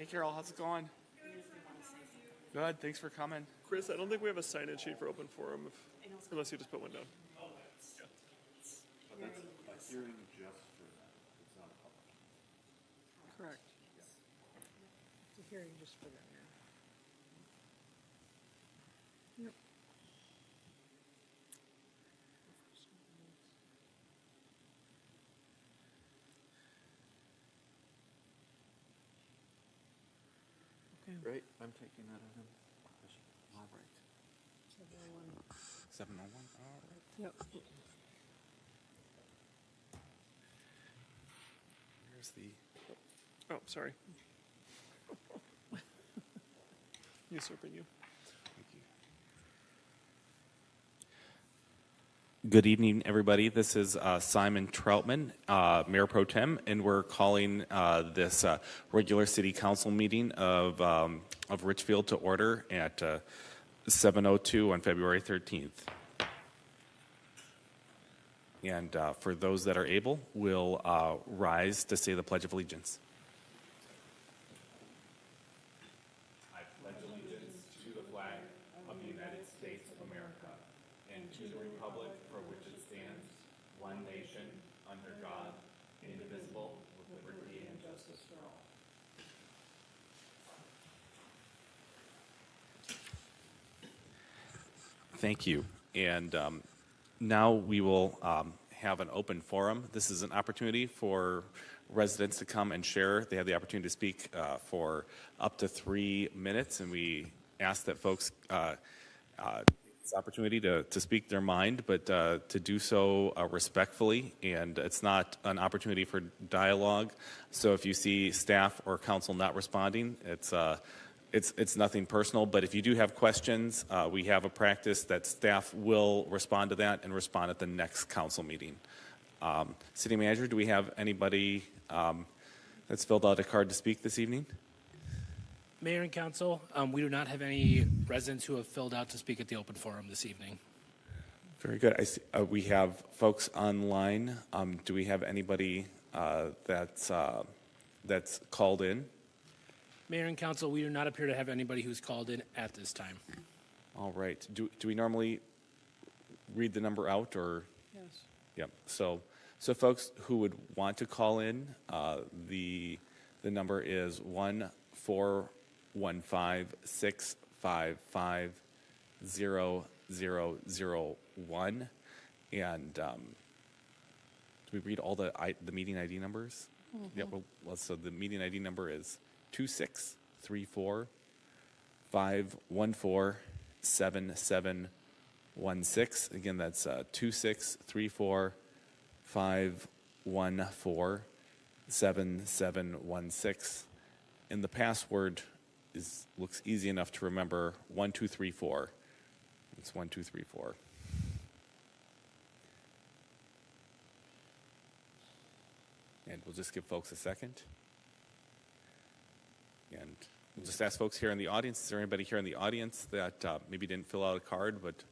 Hey, Carol, how's it going? Good, thanks for coming. Chris, I don't think we have a sign-in sheet for open forum, unless you just put one down. That's a hearing just for that. It's not a public. Correct. It's a hearing just for that, yeah. Yep. Okay. Great, I'm taking that item. All right. 701, all right. Yep. Here's the. Oh, sorry. Usurping you. Good evening, everybody. This is Simon Troutman, Mayor Pro Tem, and we're calling this regular City Council meeting of Richfield to order at 7:02 on February 13th. And for those that are able, we'll rise to say the Pledge of Allegiance. I pledge allegiance to the flag of the United States of America and to the republic for which it stands, one nation, under God, indivisible, with liberty and justice for all. Thank you. And now we will have an open forum. This is an opportunity for residents to come and share. They have the opportunity to speak for up to 3 minutes, and we ask that folks this opportunity to speak their mind, but to do so respectfully, and it's not an opportunity for dialogue. So if you see staff or council not responding, it's nothing personal, but if you do have questions, we have a practice that staff will respond to that and respond at the next council meeting. City Manager, do we have anybody that's filled out a card to speak this evening? Mayor and Council, we do not have any residents who have filled out to speak at the open forum this evening. Very good. I see, we have folks online. Do we have anybody that's called in? Mayor and Council, we do not appear to have anybody who's called in at this time. All right. Do we normally read the number out, or? Yes. Yep. So folks who would want to call in, the number is 1-415-655-0001. And do we read all the meeting ID numbers? Mm-hmm. Yeah. Well, so the meeting ID number is 2634-514-7716. Again, that's 2634-514-7716. And the password looks easy enough to remember, 1234. It's 1234. And we'll just give folks a second. And we'll just ask folks here in the audience, is there anybody here in the audience that maybe didn't fill out a card but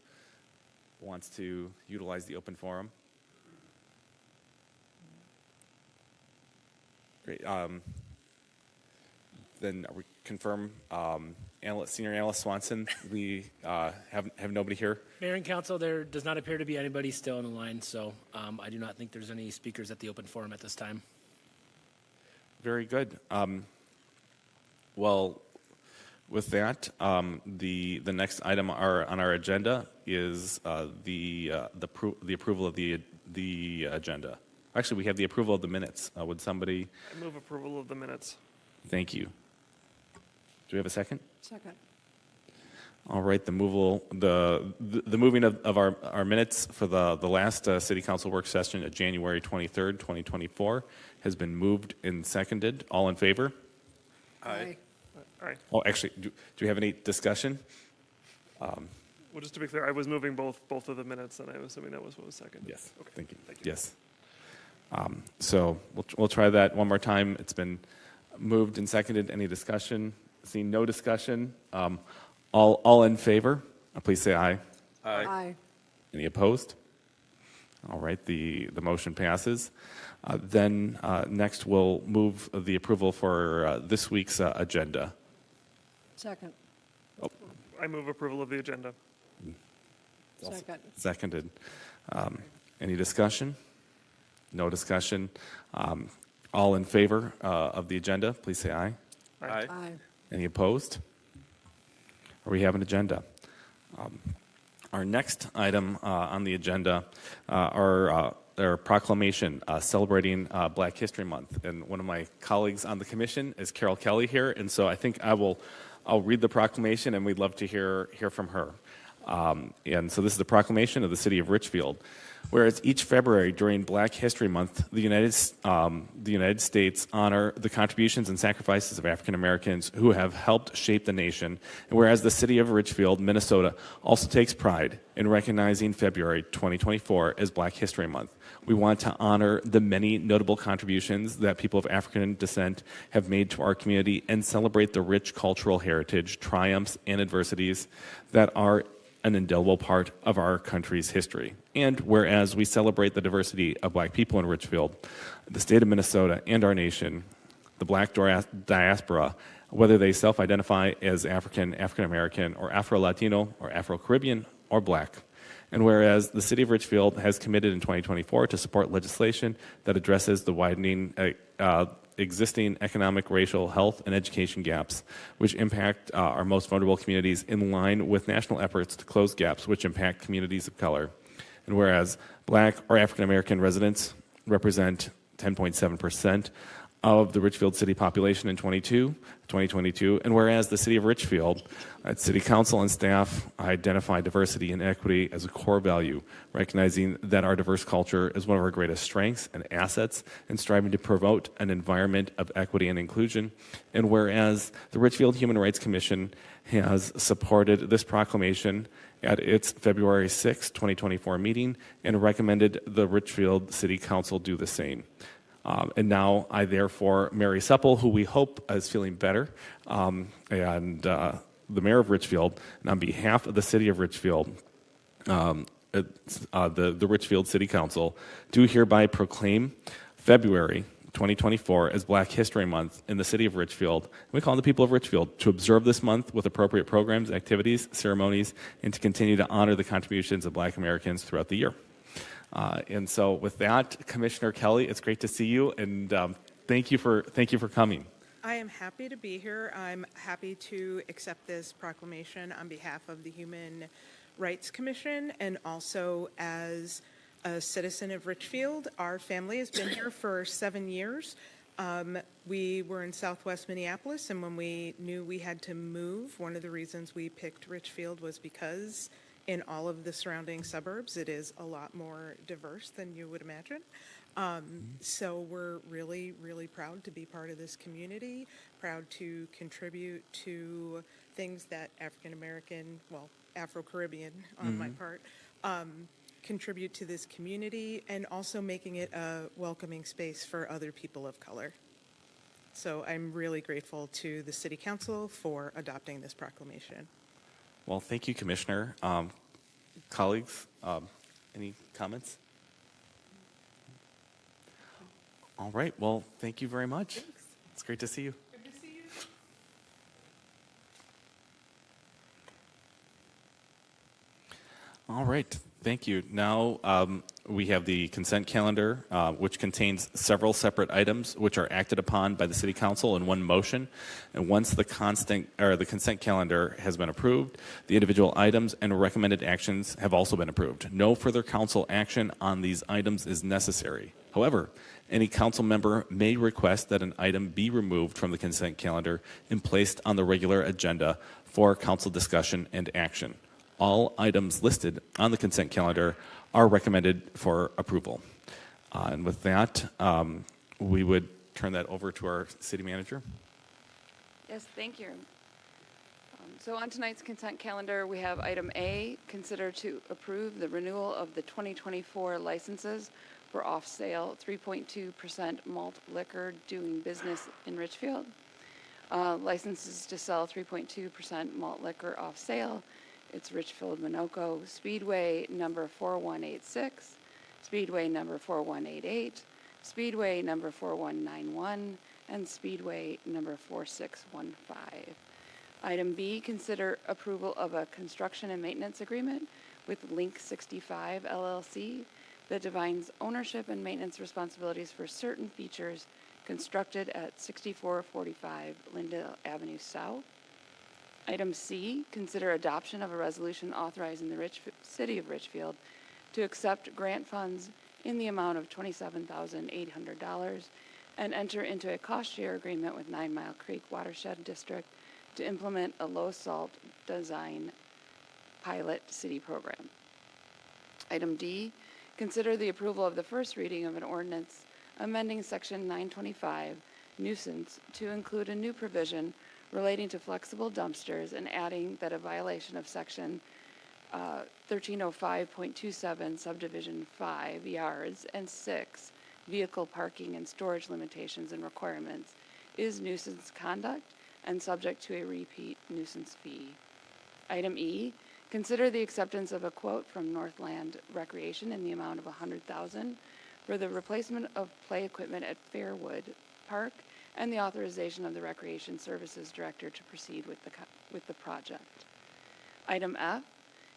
wants to utilize the open forum? Great. Then we confirm, Senior Analyst Swanson, we have nobody here. Mayor and Council, there does not appear to be anybody still on the line, so I do not think there's any speakers at the open forum at this time. Very good. Well, with that, the next item on our agenda is the approval of the agenda. Actually, we have the approval of the minutes. Would somebody? I move approval of the minutes. Thank you. Do we have a second? Second. All right. The moving of our minutes for the last City Council work session at January 23rd, 2024, has been moved and seconded. All in favor? Aye. All right. Oh, actually, do we have any discussion? Well, just to be clear, I was moving both of the minutes, and I'm assuming that was what was second. Yes. Okay. Thank you. Yes. So we'll try that one more time. It's been moved and seconded. Any discussion? Seeing no discussion. All in favor, please say aye. Aye. Any opposed? All right, the motion passes. Then next, we'll move the approval for this week's agenda. Second. I move approval of the agenda. Second. Seconded. Any discussion? No discussion. All in favor of the agenda, please say aye. Aye. Aye. Any opposed? We have an agenda. Our next item on the agenda are our proclamation celebrating Black History Month. And one of my colleagues on the commission is Carol Kelly here, and so I think I'll read the proclamation, and we'd love to hear from her. And so this is the proclamation of the City of Richfield. Whereas each February during Black History Month, the United States honor the contributions and sacrifices of African Americans who have helped shape the nation. And whereas the City of Richfield, Minnesota, also takes pride in recognizing February 2024 as Black History Month, we want to honor the many notable contributions that people of African descent have made to our community and celebrate the rich cultural heritage, triumphs, and adversities that are an indelible part of our country's history. And whereas we celebrate the diversity of Black people in Richfield, the state of Minnesota, and our nation, the Black diaspora, whether they self-identify as African, African-American, or Afro-Latino, or Afro-Caribbean, or Black. And whereas the City of Richfield has committed in 2024 to support legislation that addresses the widening existing economic, racial, health, and education gaps, which impact our most vulnerable communities in line with national efforts to close gaps which impact communities of color. And whereas Black or African American residents represent 10.7% of the Richfield city population in 2022, and whereas the City of Richfield, its City Council and staff identify diversity and equity as a core value, recognizing that our diverse culture is one of our greatest strengths and assets, and striving to promote an environment of equity and inclusion, and whereas the Richfield Human Rights Commission has supported this proclamation at its February 6, 2024 meeting and recommended the Richfield City Council do the same. And now I therefore, Mary Supple, who we hope is feeling better, and the mayor of Richfield, and on behalf of the city of Richfield, the Richfield City Council, do hereby proclaim February 2024 as Black History Month in the city of Richfield. We call on the people of Richfield to observe this month with appropriate programs, activities, ceremonies, and to continue to honor the contributions of Black Americans throughout the year. And so with that, Commissioner Kelly, it's great to see you, and thank you for coming. I am happy to be here. I'm happy to accept this proclamation on behalf of the Human Rights Commission, and also as a citizen of Richfield. Our family has been here for 7 years. We were in Southwest Minneapolis, and when we knew we had to move, one of the reasons we picked Richfield was because in all of the surrounding suburbs, it is a lot more diverse than you would imagine. So we're really, really proud to be part of this community, proud to contribute to things that African American, well, Afro-Caribbean on my part, contribute to this community, and also making it a welcoming space for other people of color. So I'm really grateful to the City Council for adopting this proclamation. Well, thank you, Commissioner. Colleagues, any comments? All right. Well, thank you very much. Thanks. It's great to see you. Good to see you. All right. Thank you. Now we have the consent calendar, which contains several separate items which are acted upon by the City Council in one motion. And once the consent calendar has been approved, the individual items and recommended actions have also been approved. No further council action on these items is necessary. However, any council member may request that an item be removed from the consent calendar and placed on the regular agenda for council discussion and action. All items listed on the consent calendar are recommended for approval. And with that, we would turn that over to our city manager. Yes, thank you. So on tonight's consent calendar, we have item A, consider to approve the renewal of the 2024 licenses for off-sale 3.2% malt liquor doing business in Richfield. Licenses to sell 3.2% malt liquor off-sale. It's Richfield Minocco Speedway number 4186, Speedway number 4188, Speedway number 4191, and Speedway number 4615. Item B, consider approval of a construction and maintenance agreement with Link 65 LLC that defines ownership and maintenance responsibilities for certain features constructed at 6445 Lindale Avenue South. Item C, consider adoption of a resolution authorizing the City of Richfield to accept grant funds in the amount of $27,800 and enter into a cost-share agreement with 9 Mile Creek Watershed District to implement a low-salt design pilot city program. Item D, consider the approval of the first reading of an ordinance amending Section 925 nuisance to include a new provision relating to flexible dumpsters and adding that a violation of Section 1305.27 Subdivision 5 yards and 6 vehicle parking and storage limitations and requirements is nuisance conduct and subject to a repeat nuisance fee. Item E, consider the acceptance of a quote from Northland Recreation in the amount of $100,000 for the replacement of play equipment at Fairwood Park and the authorization of the Recreation Services Director to proceed with the project. Item F,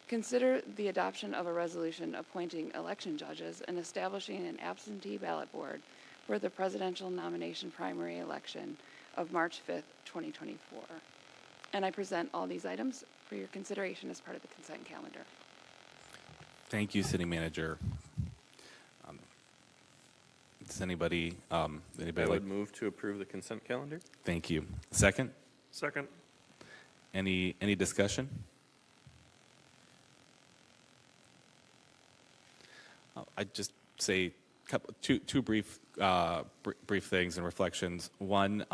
consider the adoption of a resolution appointing election judges and establishing an absentee ballot board for the presidential nomination primary election of March 5th, 2024. And I present all these items for your consideration as part of the consent calendar. Thank you, City Manager. Does anybody I would? would move to approve the consent calendar. Thank you. Second? Second. Any discussion? I'd just say two brief things and reflections. One,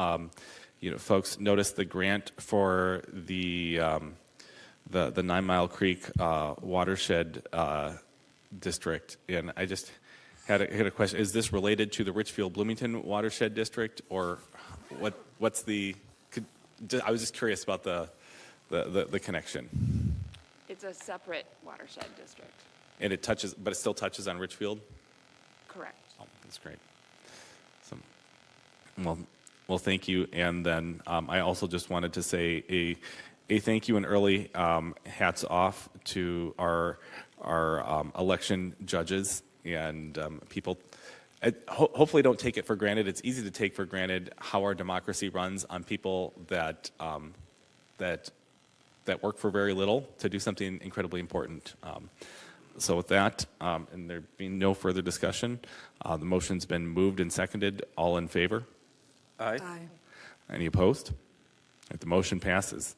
folks noticed the grant for the 9 Mile Creek watershed district, and I just had a question. Is this related to the Richfield Bloomington watershed district, or what's the? I was just curious about the connection. It's a separate watershed district. And it still touches on Richfield? Correct. Oh, that's great. So, well, thank you. And then I also just wanted to say a thank you and early hats off to our election judges and people. Hopefully, don't take it for granted. It's easy to take for granted how our democracy runs on people that work for very little to do something incredibly important. So with that, and there being no further discussion, the motion's been moved and seconded. All in favor? Aye. Any opposed? The motion passes.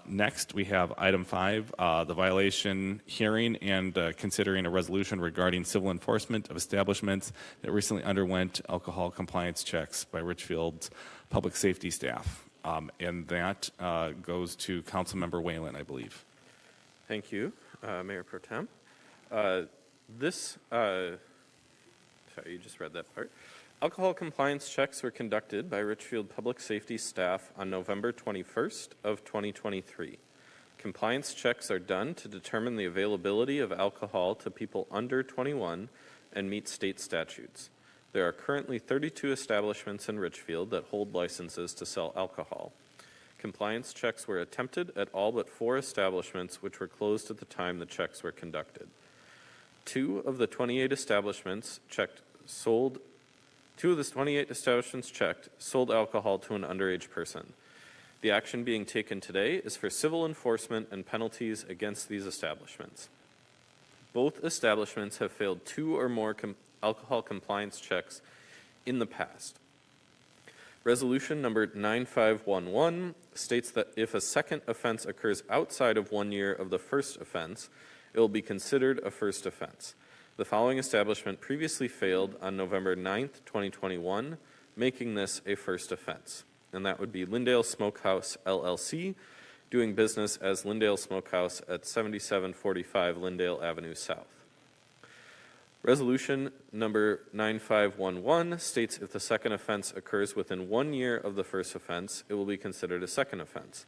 Next, we have item 5, the violation hearing and considering a resolution regarding civil enforcement of establishments that recently underwent alcohol compliance checks by Richfield's public safety staff. And that goes to Councilmember Whalen, I believe. Thank you, Mayor Pro Tem. Sorry, you just read that part. Alcohol compliance checks were conducted by Richfield Public Safety staff on November 21st of 2023. Compliance checks are done to determine the availability of alcohol to people under 21 and meet state statutes. There are currently 32 establishments in Richfield that hold licenses to sell alcohol. Compliance checks were attempted at all but 4 establishments which were closed at the time the checks were conducted. 2 of the 28 establishments checked sold alcohol to an underage person. The action being taken today is for civil enforcement and penalties against these establishments. Both establishments have failed 2 or more alcohol compliance checks in the past. Resolution number 9511 states that if a second offense occurs outside of 1 year of the first offense, it will be considered a first offense. The following establishment previously failed on November 9th, 2021, making this a first offense. And that would be Lindale Smokehouse, LLC, doing business as Lindale Smokehouse at 7745 Lindale Avenue South. Resolution number 9511 states if the second offense occurs within 1 year of the first offense, it will be considered a second offense.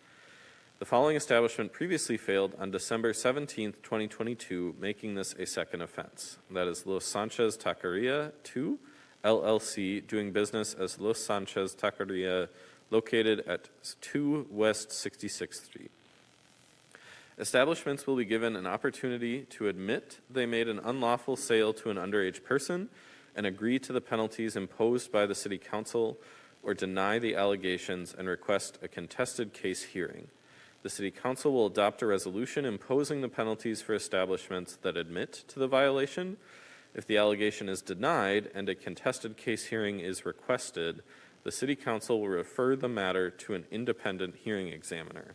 The following establishment previously failed on December 17th, 2022, making this a second offense. That is Los Sanchez Taqueria 2, LLC, doing business as Los Sanchez Taqueria, located at 2 West 66th Street. Establishments will be given an opportunity to admit they made an unlawful sale to an underage person and agree to the penalties imposed by the City Council, or deny the allegations and request a contested case hearing. The City Council will adopt a resolution imposing the penalties for establishments that admit to the violation. If the allegation is denied and a contested case hearing is requested, the City Council will refer the matter to an independent hearing examiner.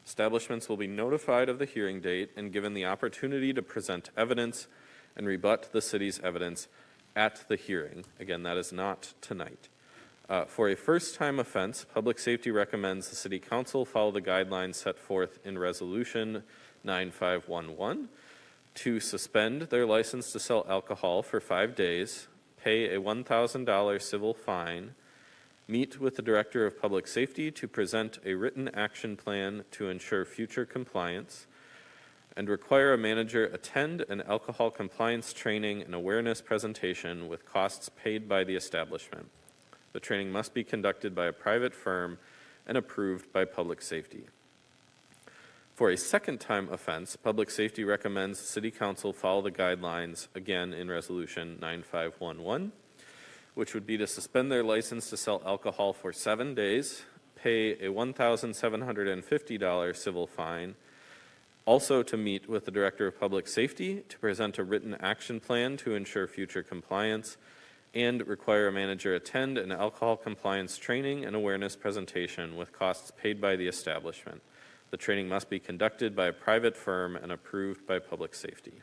Establishments will be notified of the hearing date and given the opportunity to present evidence and rebut the city's evidence at the hearing. Again, that is not tonight. For a first-time offense, Public Safety recommends the City Council follow the guidelines set forth in Resolution 9511 to suspend their license to sell alcohol for 5 days, pay a $1,000 civil fine, meet with the Director of Public Safety to present a written action plan to ensure future compliance, and require a manager attend an alcohol compliance training and awareness presentation with costs paid by the establishment. The training must be conducted by a private firm and approved by Public Safety. For a second-time offense, Public Safety recommends the City Council follow the guidelines, again in Resolution 9511, which would be to suspend their license to sell alcohol for 7 days, pay a $1,750 civil fine, also to meet with the Director of Public Safety to present a written action plan to ensure future compliance, and require a manager attend an alcohol compliance training and awareness presentation with costs paid by the establishment. The training must be conducted by a private firm and approved by Public Safety.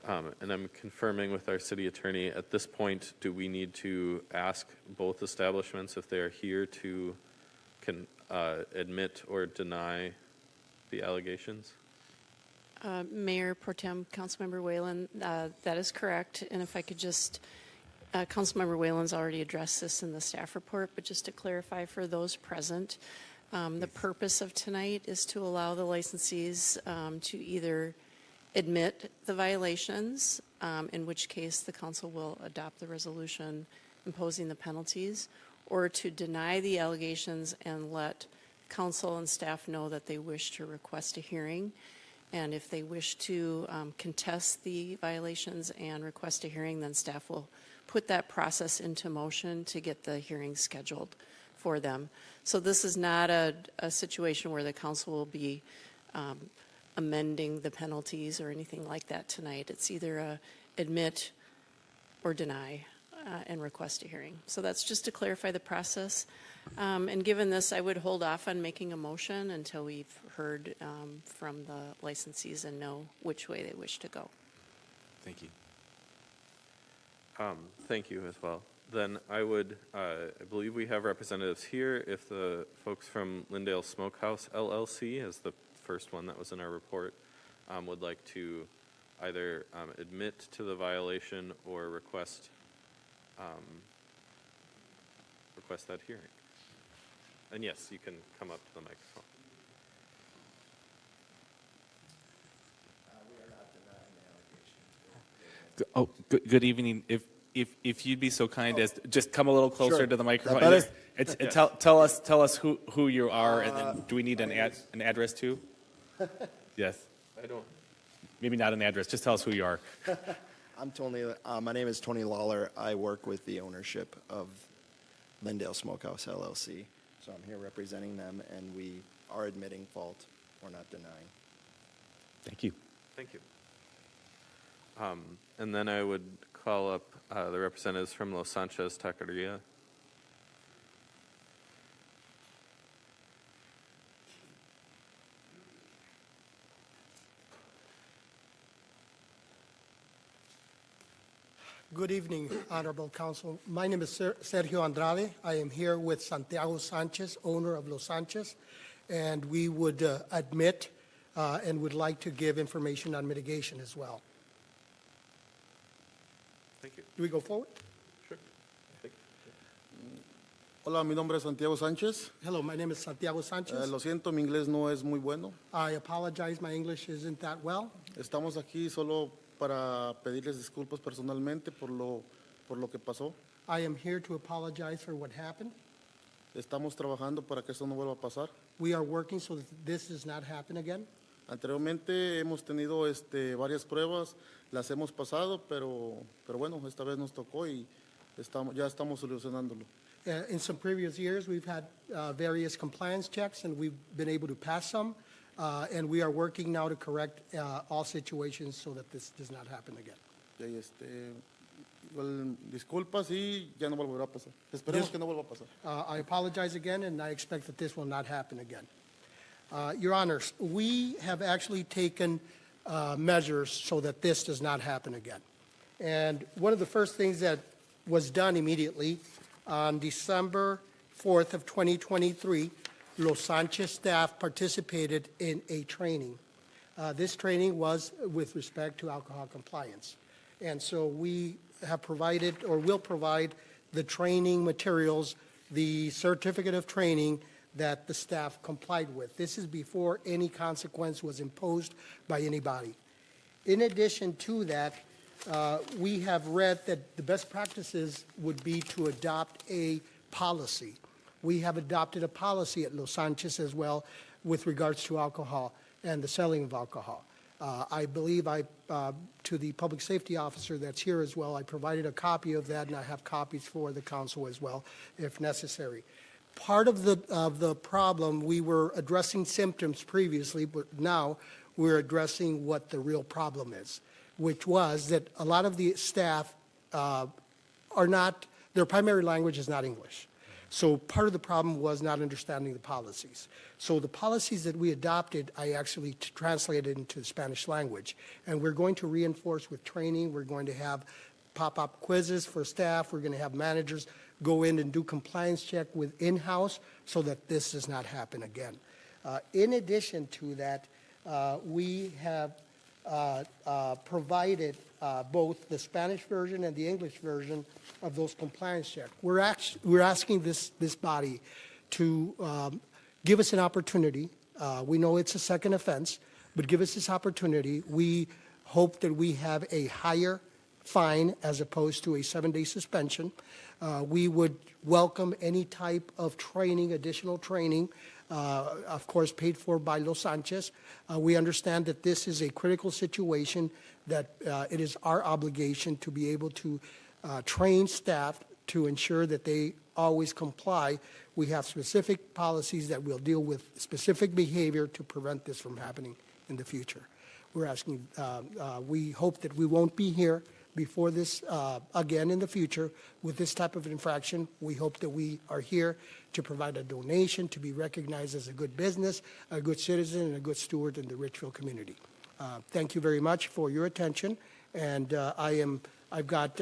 And I'm confirming with our city attorney, at this point, do we need to ask both establishments if they are here to admit or deny the allegations? Mayor Pro Tem, Councilmember Whalen, that is correct. And if I could just, Councilmember Whalen's already addressed this in the staff report, but just to clarify for those present, the purpose of tonight is to allow the licensees to either admit the violations, in which case the council will adopt the resolution imposing the penalties, or to deny the allegations and let council and staff know that they wish to request a hearing. And if they wish to contest the violations and request a hearing, then staff will put that process into motion to get the hearing scheduled for them. So this is not a situation where the council will be amending the penalties or anything like that tonight. It's either a admit or deny and request a hearing. So that's just to clarify the process. And given this, I would hold off on making a motion until we've heard from the licensees and know which way they wish to go. Thank you. Thank you as well. Then I would, I believe we have representatives here. If the folks from Lindale Smokehouse LLC, as the first one that was in our report, would like to either admit to the violation or request that hearing. And yes, you can come up to the microphone. Oh, good evening. If you'd be so kind as just come a little closer Sure. to the microphone. That Tell us who you are, and then do we need an address too? Yes. I don't. Maybe not an address. Just tell us who you are. I'm Tony. My name is Tony Lawler. I work with the ownership of Lindale Smokehouse LLC. So I'm here representing them, and we are admitting fault. We're not denying. Thank you. Thank you. And then I would call up the representatives from Los Sanchez Taqueria. Good evening, Honorable Council. My name is Sergio Andrade. I am here with Santiago Sanchez, owner of Los Sanchez, and we would admit and would like to give information on mitigation as well. Thank you. Do we go forward? Sure. Hola, mi nombre es Santiago Sánchez. Hello, my name is Santiago Sanchez. Lo siento, mi inglés no es muy bueno. I apologize, my English isn't that well. Estamos aquí solo para pedirles disculpas personalmente por lo que pasó. I am here to apologize for what happened. Estamos trabajando para que esto no vuelva a pasar. We are working so that this does not happen again. Anteriormente hemos tenido varias pruebas, las hemos pasado, pero bueno, esta vez nos tocó y ya estamos solucionándolo. In some previous years, we've had various compliance checks, and we've been able to pass some, and we are working now to correct all situations so that this does not happen again. Y igual, disculpas y ya no volverá a pasar. Esperemos que no vuelva a pasar. I apologize again, and I expect that this will not happen again. Your Honors, we have actually taken measures so that this does not happen again. And one of the first things that was done immediately on December 4th of 2023, Los Sanchez staff participated in a training. This training was with respect to alcohol compliance. And so we have provided or will provide the training materials, the certificate of training that the staff complied with. This is before any consequence was imposed by anybody. In addition to that, we have read that the best practices would be to adopt a policy. We have adopted a policy at Los Sanchez as well with regards to alcohol and the selling of alcohol. I believe to the public safety officer that's here as well, I provided a copy of that, and I have copies for the council as well, if necessary. Part of the problem, we were addressing symptoms previously, but now we're addressing what the real problem is, which was that a lot of the staff their primary language is not English. So part of the problem was not understanding the policies. So the policies that we adopted, I actually translated into the Spanish language. And we're going to reinforce with training. We're going to have pop-up quizzes for staff. We're going to have managers go in and do compliance check with in-house so that this does not happen again. In addition to that, we have provided both the Spanish version and the English version of those compliance checks. We're asking this body to give us an opportunity. We know it's a second offense, but give us this opportunity. We hope that we have a higher fine as opposed to a 7-day suspension. We would welcome any type of training, additional training, of course paid for by Los Sanchez. We understand that this is a critical situation, that it is our obligation to be able to train staff to ensure that they always comply. We have specific policies that will deal with specific behavior to prevent this from happening in the future. We're asking, we hope that we won't be here before this again in the future with this type of infraction. We hope that we are here to provide a donation, to be recognized as a good business, a good citizen, and a good steward in the Richfield community. Thank you very much for your attention, and I've got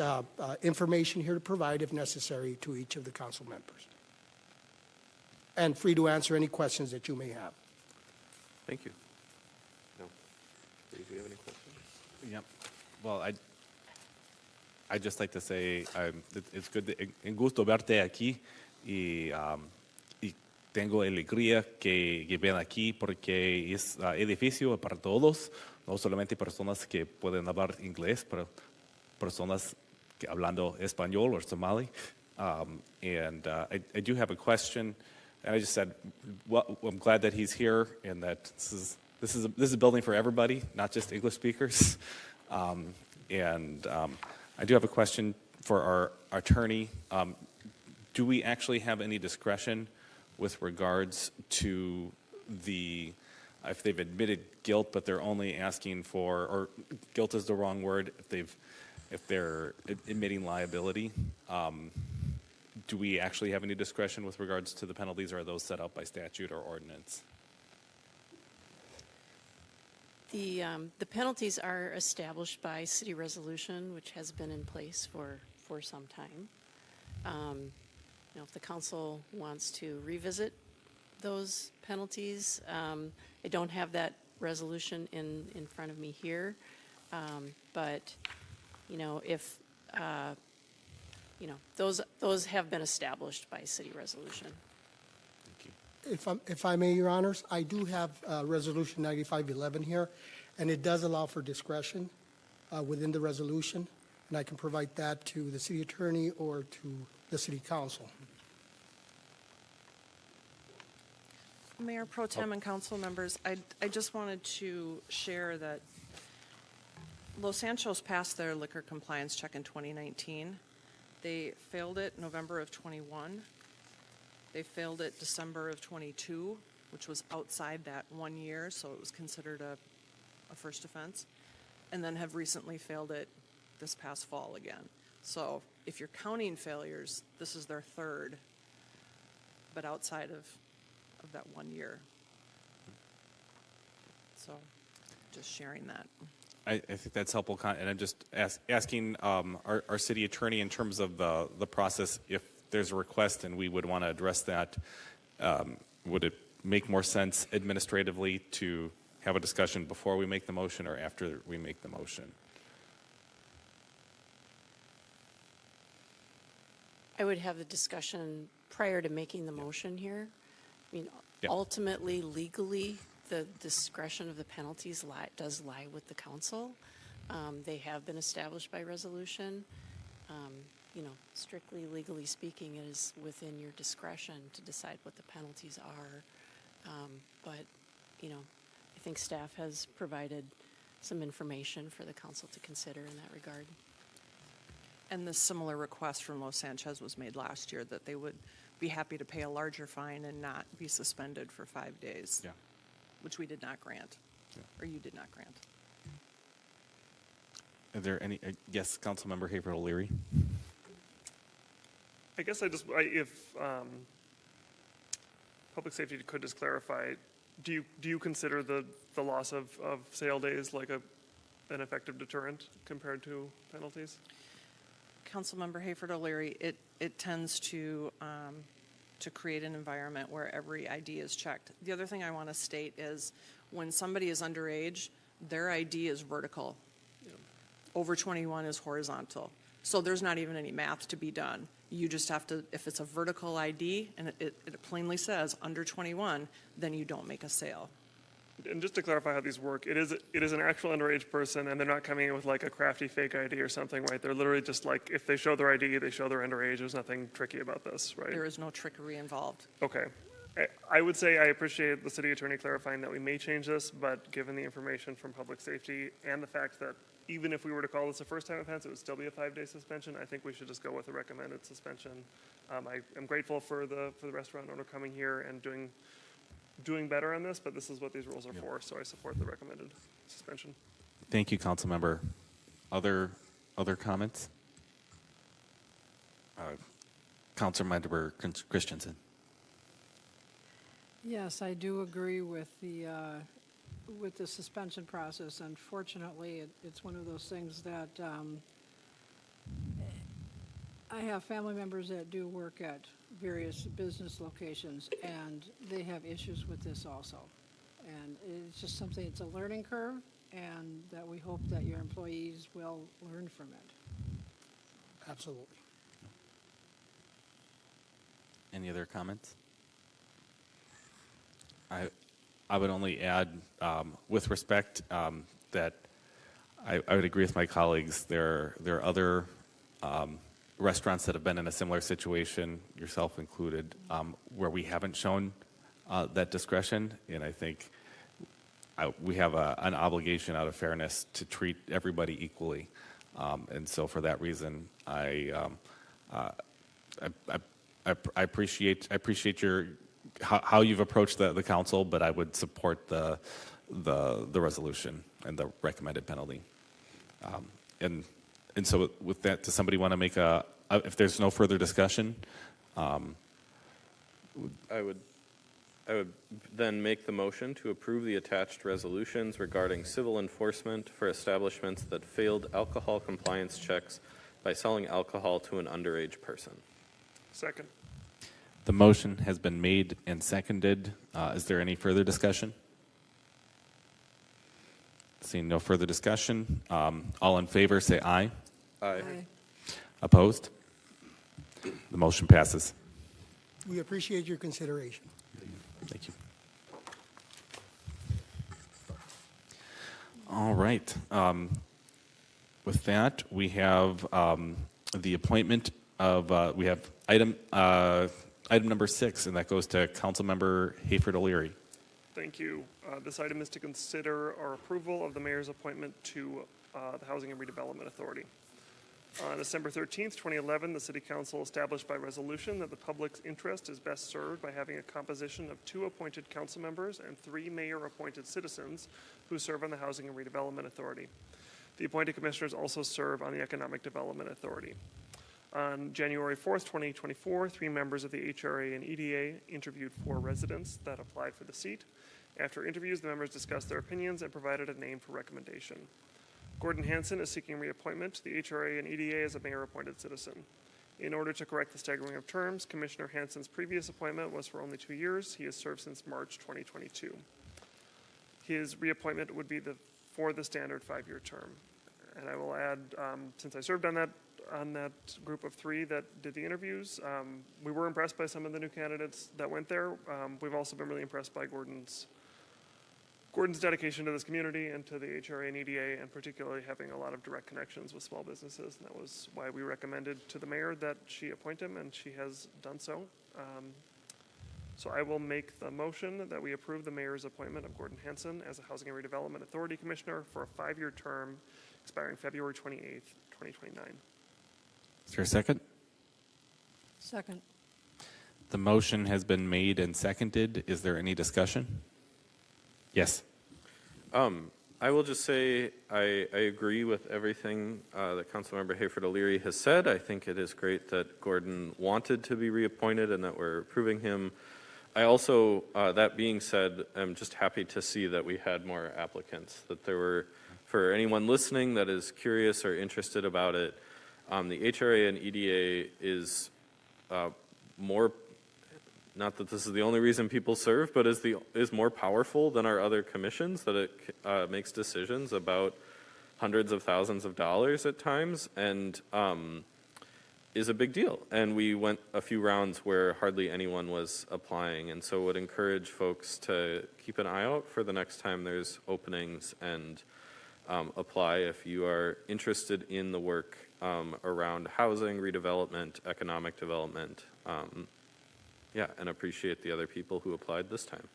information here to provide if necessary to each of the council members, and free to answer any questions that you may have. Thank you. No. Dave, do you have any questions? Yep. Well, I'd just like to say it's good, un gusto verte aquí y tengo alegría que ven aquí porque es edificio para todos, no solamente personas que pueden hablar inglés, pero personas que hablando español or Somali. And I do have a question, and I just said, well, I'm glad that he's here and that this is a building for everybody, not just English speakers. I do have a question for our attorney. Do we actually have any discretion with regards to if they've admitted guilt, but they're only asking for, or guilt is the wrong word, if they're admitting liability? Do we actually have any discretion with regards to the penalties, or are those set up by statute or ordinance? The penalties are established by city resolution, which has been in place for some time. If the council wants to revisit those penalties, I don't have that resolution in front of me here, but if those have been established by city resolution. If I may, Your Honors, I do have Resolution 9511 here, and it does allow for discretion within the resolution, and I can provide that to the city attorney or to the city council. Mayor Pro Tem and council members, I just wanted to share that Los Anchos passed their liquor compliance check in 2019. They failed it November of 21. They failed it December of 22, which was outside that 1 year, so it was considered a first offense, and then have recently failed it this past fall again. So if you're counting failures, this is their third, but outside of that 1 year. So just sharing that. I think that's helpful, and I'm just asking our city attorney in terms of the process, if there's a request and we would want to address that, would it make more sense administratively to have a discussion before we make the motion or after we make the motion? I would have the discussion prior to making the motion here. I mean, ultimately, legally, the discretion of the penalties does lie with the council. They have been established by resolution. Strictly legally speaking, it is within your discretion to decide what the penalties are. But I think staff has provided some information for the council to consider in that regard. And the similar request from Los Sanchez was made last year, that they would be happy to pay a larger fine and not be suspended for 5 days, which we did not grant, or you did not grant. Are there any, yes, Councilmember Haver O'Leary? I guess if public safety could just clarify, do you consider the loss of sale days like an effective deterrent compared to penalties? Councilmember Hayford O'Leary, it tends to create an environment where every ID is checked. The other thing I want to state is when somebody is underage, their ID is vertical. Over 21 is horizontal. So there's not even any math to be done. You just have to, if it's a vertical ID and it plainly says under 21, then you don't make a sale. And just to clarify how these work, it is an actual underage person, and they're not coming in with like a crafty fake ID or something, right? They're literally just like, if they show their ID, they show they're underage. There's nothing tricky about this, right? There is no trickery involved. Okay. I would say I appreciate the city attorney clarifying that we may change this, but given the information from public safety and the fact that even if we were to call this a first-time offense, it would still be a 5-day suspension. I think we should just go with a recommended suspension. I am grateful for the restaurant owner coming here and doing better on this, but this is what these rules are for, so I support the recommended suspension. Thank you, Councilmember. Other comments? Councilmember Christensen. Yes, I do agree with the suspension process. Unfortunately, it's one of those things that I have family members that do work at various business locations, and they have issues with this also. And it's just something, it's a learning curve, and that we hope that your employees will learn from it. Absolutely. Any other comments? I would only add, with respect, that I would agree with my colleagues. There are other restaurants that have been in a similar situation, yourself included, where we haven't shown that discretion, and I think we have an obligation out of fairness to treat everybody equally, and so for that reason, I appreciate your how you've approached the council, but I would support the resolution and the recommended penalty. And so with that, does somebody want to make if there's no further discussion? I would then make the motion to approve the attached resolutions regarding civil enforcement for establishments that failed alcohol compliance checks by selling alcohol to an underage person. Second. The motion has been made and seconded. Is there any further discussion? Seeing no further discussion, all in favor say aye. Aye. Aye. Opposed? The motion passes. We appreciate your consideration. Thank you. All right. With that, we have the appointment of, we have item number 6, and that goes to Councilmember Hayford O'Leary. Thank you. This item is to consider our approval of the mayor's appointment to the Housing and Redevelopment Authority. On December 13th, 2011, the City Council established by resolution that the public's interest is best served by having a composition of 2 appointed council members and 3 mayor-appointed citizens who serve on the Housing and Redevelopment Authority. The appointed commissioners also serve on the Economic Development Authority. On January 4th, 2024, 3 members of the HRA and EDA interviewed 4 residents that applied for the seat. After interviews, the members discussed their opinions and provided a name for recommendation. Gordon Hanson is seeking reappointment to the HRA and EDA as a mayor-appointed citizen. In order to correct the staggering of terms, Commissioner Hanson's previous appointment was for only 2 years. He has served since March 2022. His reappointment would be for the standard 5-year term. And I will add, since I served on that group of 3 that did the interviews, we were impressed by some of the new candidates that went there. We've also been really impressed by Gordon's dedication to this community and to the HRA and EDA, and particularly having a lot of direct connections with small businesses. And that was why we recommended to the mayor that she appoint him, and she has done so. So I will make the motion that we approve the mayor's appointment of Gordon Hanson as a Housing and Redevelopment Authority Commissioner for a 5-year term expiring February 28th, 2029. Is there a second? Second. The motion has been made and seconded. Is there any discussion? Yes. I will just say I agree with everything that Councilmember Hayford O'Leary has said. I think it is great that Gordon wanted to be reappointed and that we're approving him. I also, that being said, I'm just happy to see that we had more applicants, that there were, for anyone listening that is curious or interested about it, the HRA and EDA is more, not that this is the only reason people serve, but is more powerful than our other commissions, that it makes decisions about hundreds of thousands of dollars at times, and is a big deal. And we went a few rounds where hardly anyone was applying, and so would encourage folks to keep an eye out for the next time there's openings and apply if you are interested in the work around housing, redevelopment, economic development. Yeah, and appreciate the other people who applied this time.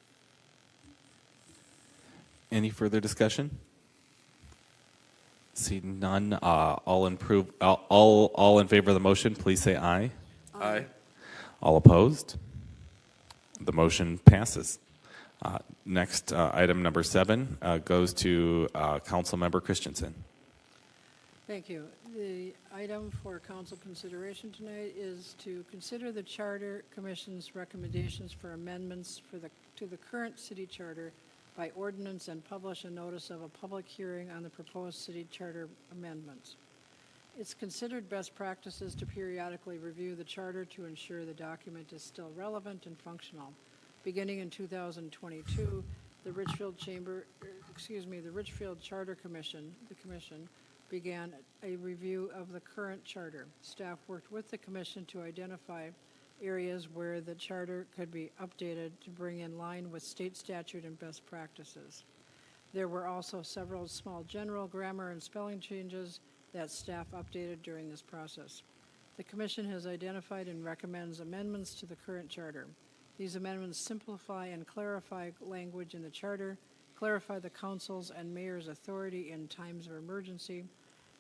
Any further discussion? See none. All in favor of the motion, please say aye. Aye. All opposed? The motion passes. Next, item number 7 goes to Councilmember Christensen. Thank you. The item for council consideration tonight is to consider the Charter Commission's recommendations for amendments to the current city charter by ordinance and publish a notice of a public hearing on the proposed city charter amendments. It's considered best practices to periodically review the charter to ensure the document is still relevant and functional. Beginning in 2022, the Richfield Charter Commission, the commission, began a review of the current charter. Staff worked with the commission to identify areas where the charter could be updated to bring in line with state statute and best practices. There were also several small general grammar and spelling changes that staff updated during this process. The commission has identified and recommends amendments to the current charter. These amendments simplify and clarify language in the charter, clarify the council's and mayor's authority in times of emergency,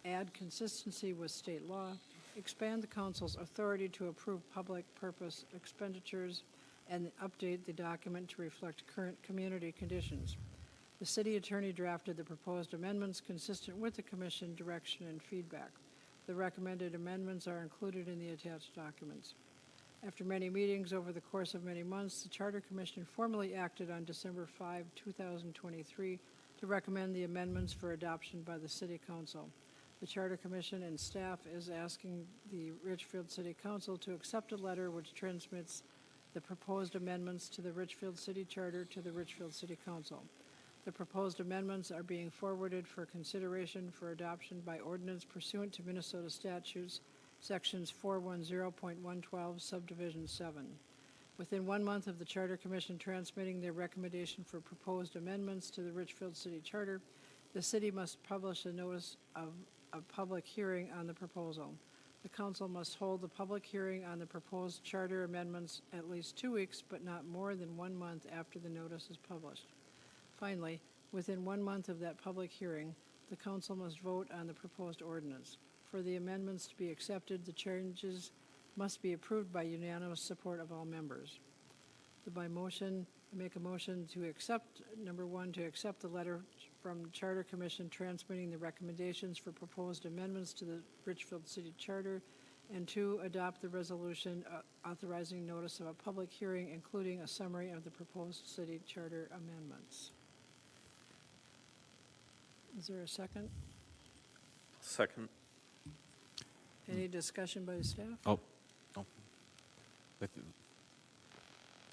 add consistency with state law, expand the council's authority to approve public purpose expenditures, and update the document to reflect current community conditions. The city attorney drafted the proposed amendments consistent with the commission direction and feedback. The recommended amendments are included in the attached documents. After many meetings over the course of many months, the Charter Commission formally acted on December 5, 2023 to recommend the amendments for adoption by the City Council. The Charter Commission and staff is asking the Richfield City Council to accept a letter which transmits the proposed amendments to the Richfield City Charter to the Richfield City Council. The proposed amendments are being forwarded for consideration for adoption by ordinance pursuant to Minnesota statutes Sections 410.112, Subdivision 7. Within 1 month of the Charter Commission transmitting their recommendation for proposed amendments to the Richfield City Charter, the city must publish a notice of a public hearing on the proposal. The council must hold the public hearing on the proposed charter amendments at least 2 weeks, but not more than 1 month after the notice is published. Finally, within 1 month of that public hearing, the council must vote on the proposed ordinance. For the amendments to be accepted, the changes must be approved by unanimous support of all members. By motion, I make a motion to accept, number 1, to accept the letter from Charter Commission transmitting the recommendations for proposed amendments to the Richfield City Charter, and 2, adopt the resolution authorizing notice of a public hearing, including a summary of the proposed city charter amendments. Is there a second? Second. Any discussion by the staff? Oh.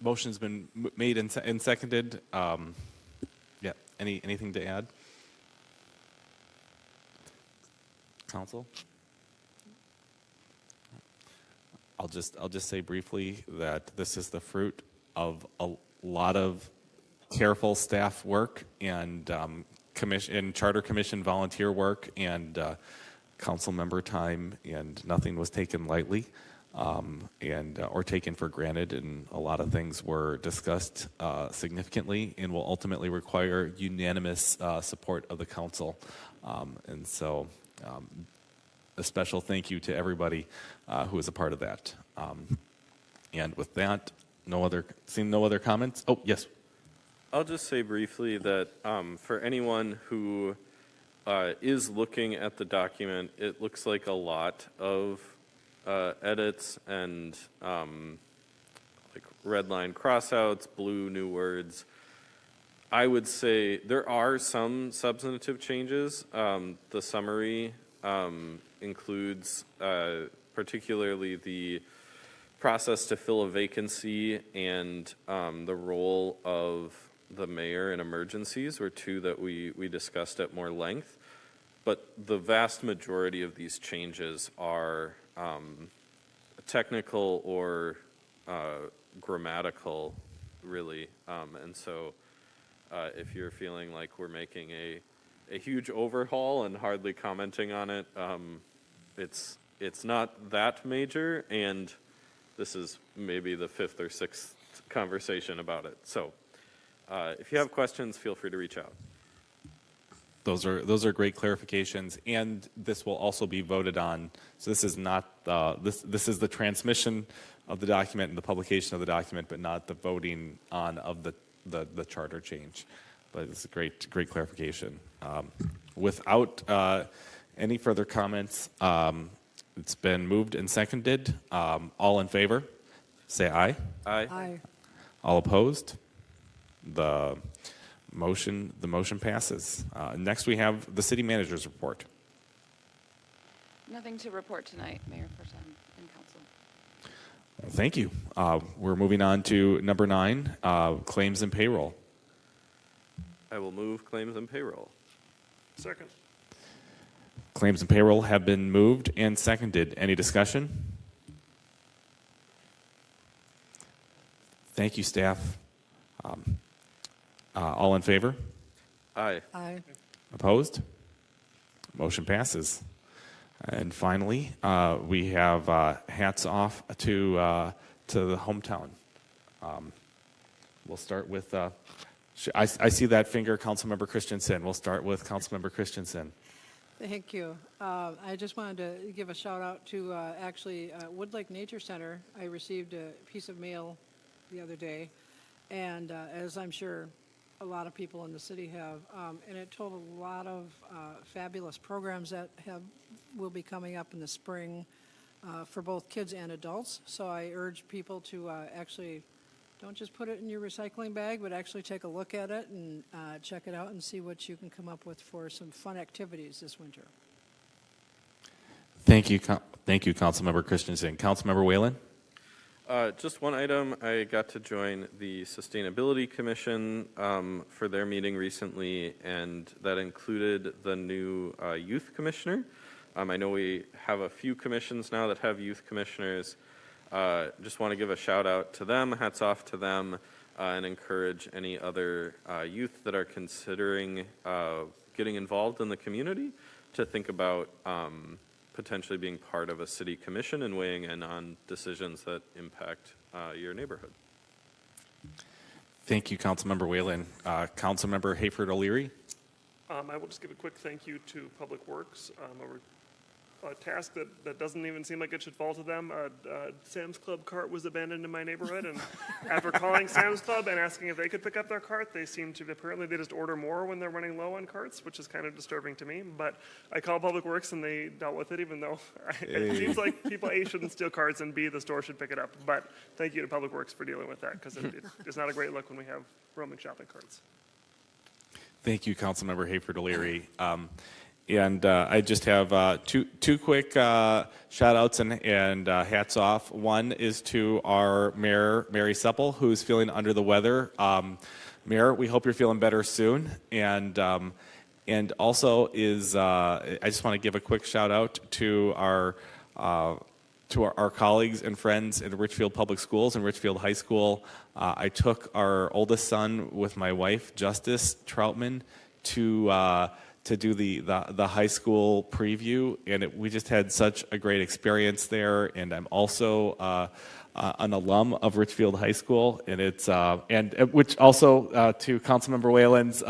Motion's been made and seconded. Yeah. Anything to add? Council? I'll just say briefly that this is the fruit of a lot of careful staff work and Charter Commission volunteer work and council member time, and nothing was taken lightly or taken for granted, and a lot of things were discussed significantly and will ultimately require unanimous support of the council. And so a special thank you to everybody who was a part of that. And with that, seeing no other comments? Oh, yes. I'll just say briefly that for anyone who is looking at the document, it looks like a lot of edits and like red line crossouts, blue new words. I would say there are some substantive changes. The summary includes particularly the process to fill a vacancy and the role of the mayor in emergencies were two that we discussed at more length. But the vast majority of these changes are technical or grammatical, really. And so if you're feeling like we're making a huge overhaul and hardly commenting on it, it's not that major, and this is maybe the 5th or 6th conversation about it. So if you have questions, feel free to reach out. Those are great clarifications, and this will also be voted on. So this is not this is the transmission of the document and the publication of the document, but not the voting on of the charter change. But it's a great clarification. Without any further comments, it's been moved and seconded. All in favor, say aye. Aye. Aye. All opposed? The motion passes. Next, we have the city manager's report. Nothing to report tonight, Mayor Pro Tem and Council. Well, thank you. We're moving on to number 9, claims and payroll. I will move claims and payroll. Second. Claims and payroll have been moved and seconded. Any discussion? Thank you, staff. All in favor? Aye. Aye. Opposed? Motion passes. And finally, we have hats off to the hometown. We'll start with, I see that finger, Councilmember Christensen. We'll start with Councilmember Christensen. Thank you. I just wanted to give a shout out to Wood Lake Nature Center. I received a piece of mail the other day, and as I'm sure a lot of people in the city have, and it told a lot of fabulous programs that will be coming up in the spring for both kids and adults. So I urge people to actually don't just put it in your recycling bag, but actually take a look at it and check it out and see what you can come up with for some fun activities this winter. Thank you, Councilmember Christensen. Councilmember Whalen? Just one item. I got to join the Sustainability Commission for their meeting recently, and that included the new youth commissioner. I know we have a few commissions now that have youth commissioners. Just want to give a shout out to them, hats off to them, and encourage any other youth that are considering getting involved in the community to think about potentially being part of a city commission and weighing in on decisions that impact your neighborhood. Thank you, Councilmember Whalen. Councilmember Hayford O'Leary. I will just give a quick thank you to Public Works. A task that doesn't even seem like it should fall to them. Sam's Club cart was abandoned in my neighborhood, and after calling Sam's Club and asking if they could pick up their cart, they seem to, apparently they just order more when they're running low on carts, which is kind of disturbing to me. But I called Public Works and they dealt with it, even though it seems like people, A, shouldn't steal carts, and B, the store should pick it up. But thank you to Public Works for dealing with that, because it's not a great look when we have roaming shopping carts. Thank you, Councilmember Hayford O'Leary. And I just have two quick shout outs and hats off. One is to our Mayor, Mary Supple, who's feeling under the weather. Mayor, we hope you're feeling better soon. And also is, I just want to give a quick shout out to our colleagues and friends in Richfield Public Schools and Richfield High School. I took our oldest son with my wife, Justice Troutman, to do the high school preview, and we just had such a great experience there. And I'm also an alum of Richfield High School, and it's which also to Councilmember Whalen's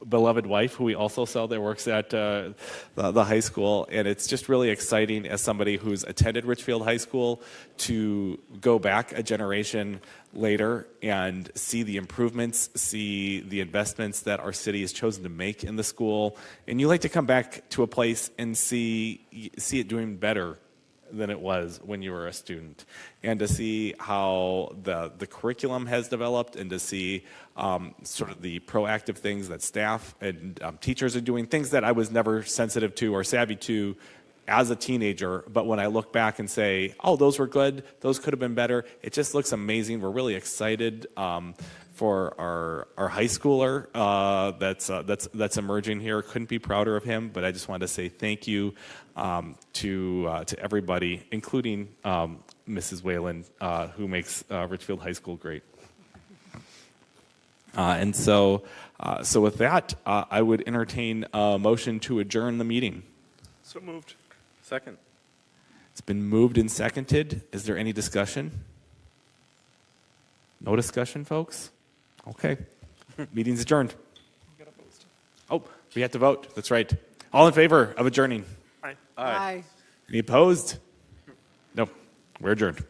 beloved wife, who we also saw that works at the high school. And it's just really exciting as somebody who's attended Richfield High School to go back a generation later and see the improvements, see the investments that our city has chosen to make in the school. And you like to come back to a place and see it doing better than it was when you were a student, and to see how the curriculum has developed, and to see sort of the proactive things that staff and teachers are doing, things that I was never sensitive to or savvy to as a teenager. But when I look back and say, oh, those were good, those could have been better, it just looks amazing. We're really excited for our high schooler that's emerging here. Couldn't be prouder of him. But I just wanted to say thank you to everybody, including Mrs. Whalen, who makes Richfield High School great. And so with that, I would entertain a motion to adjourn the meeting. So moved. Second. It's been moved and seconded. Is there any discussion? No discussion, folks? Okay. Meeting's adjourned. Oh, we have to vote. That's right. All in favor of adjourning? Aye. Aye. Any opposed? No. We're adjourned.